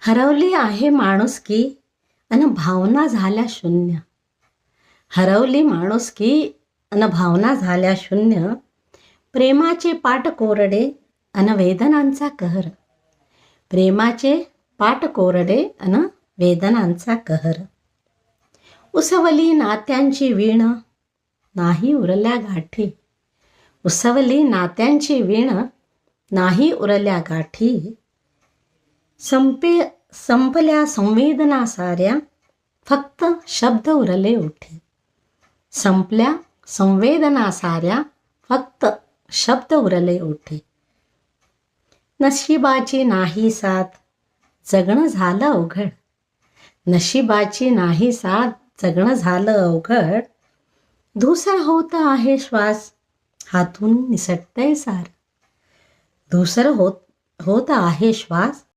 हरवली आहे माणुसकी अन भावना झाल्या शून्य. हरवली माणुसकी अन भावना झाल्या शून्य. प्रेमाचे पाट कोरडे अन वेदनांचा कहर. प्रेमाचे पाट कोरडे अन वेदनांचा कहर. उसवली नात्यांची वीण नाही उरल्या गाठी. उसवली नात्यांची वीण नाही उरल्या गाठी. संपल्या संवेदना साऱ्या फक्त शब्द उरले ओठी. संपल्या संवेदना साऱ्या फक्त शब्द उरले ओठी. नशिबाची नाही साथ जगणं झालं अवघड. नशिबाची नाही साथ जगणं झालं अवघड. धूसर होत आहे श्वास हातून निसटतंय सार. धूसर होत आहे श्वास